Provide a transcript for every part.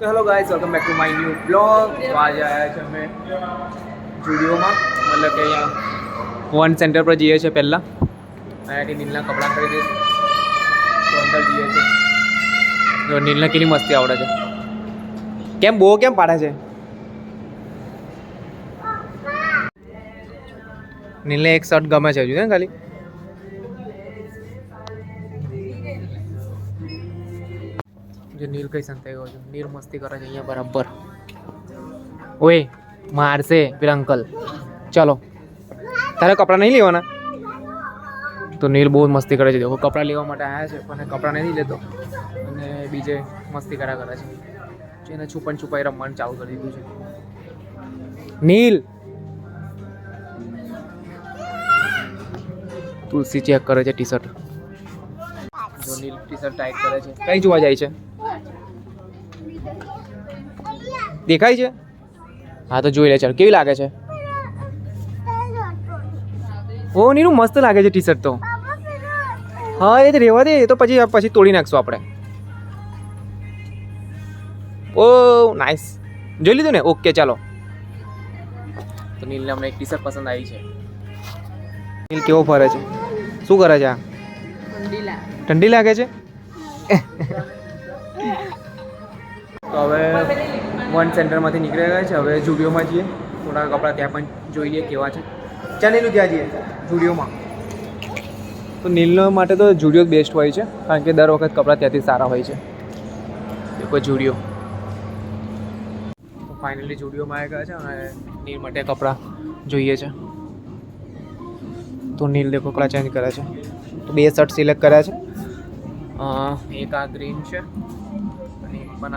તો hello guys, welcome back to my new blog. તો આજે આવ્યા છે અમે જુડિયોમાં, મતલબ કે અહીંયા વન સેન્ટર પર જઈએ છીએ. પહેલાં અહીંયાથી નીલના કપડાં ખરીદીએ તો અંદર જઈએ છીએ. જો નીલને કેટલી મસ્તી આવડે છે. કેમ બહુ કેમ પાડે છે? નીલને એક શર્ટ ગમે છે હજુ ને ખાલી. જે નીલ કઈ સંતાઈ ગયો છે. નીલ મસ્તી કરે છે અહીંયા બરાબર. ઓય મારશે પેલા અંકલ. ચાલો, તારે કપડાં નહીં લેવાના? તો નીલ બહુ મસ્તી કરે છે. દેખો કપડાં લેવા માટે આવ્યા છે પણ કપડાં નહીં લેતો અને બીજે મસ્તી કર્યા કરે છે. જેને છુપાઈ રમવાનું ચાલુ કરી દીધું છે. નીલ તુલસી ચેક કરે છે ટી શર્ટ. જો નીલ ટી શર્ટ ટાઈટ કરે છે. કઈ જોવા જાય છે? દેખાય છે? હા તો જોઈ લે. ચાલ કેવી લાગે છે? ઓ નીનું મસ્ત લાગે છે ટી શર્ટ તો. હા એ જ રહેવા દે, એ તો પછી તોડી નાખશું આપણે. ઓ નાઇસ, જોઈ લીધું ને? ઓકે ચાલો. તો નીલને અમને એક ટી શર્ટ પસંદ આવી છે. નીલ કેવો ફરે છે? શું કરે છે? આ ઠંડી લાગે છે? તો હવે વન સેન્ટરમાંથી નીકળી ગયા છે. હવે જુડિયોમાં જઈએ. થોડા કપડાં ત્યાં પણ જોઈ લઈએ કેવા છે. ચાલ નીલું ત્યાં જઈએ જુડિયોમાં. તો નીલનો માટે તો જુડિયો બેસ્ટ હોય છે, કારણ કે દર વખત કપડાં ત્યાંથી સારા હોય છે. દેખો જુડિયો. તો ફાઇનલી જુડિયોમાં આવી ગયા છે અને નીલ માટે કપડાં જોઈએ છે. તો નીલ દેખો કપડાં ચેન્જ કરે છે. તો બે શર્ટ સિલેક્ટ કર્યા છે. એક આ ગ્રીન છે અને એક પણ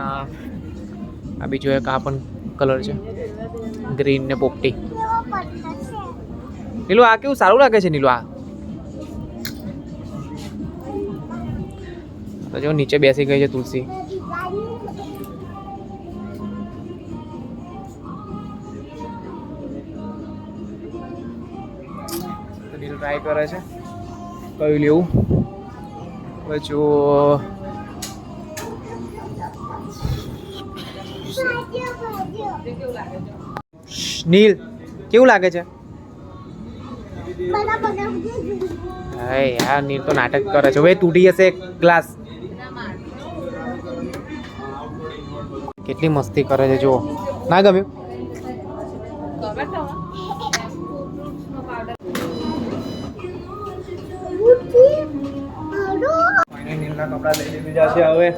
આ બીજો એક આ પણ કલર છે, ગ્રીન ને પોપટી. નીલુ આ કેવું સારું લાગે છે નીલુ. આ તો જો નીચે બેસી ગઈ છે તુલસી. તો નીલુ ટ્રાય કરે છે કયું લેવું. હવે જો નીલ કેવું લાગે છે? યાર નીલ તો નાટક કરે છે. હવે તૂટી જશે ગ્લાસ. કેટલી મસ્તી કરે છે જુઓ. ના ગમ્યું? નીલના કપડા લઈ લીધા છે. હવે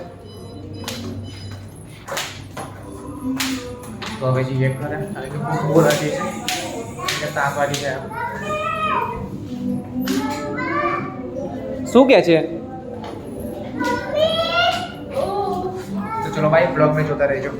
તો હવે જઈએ કરે બહુ નથી છે. 7 વાગી ગયા. શું કે છે? તો ચલો ભાઈ બ્લોગને જોતા રહેજો.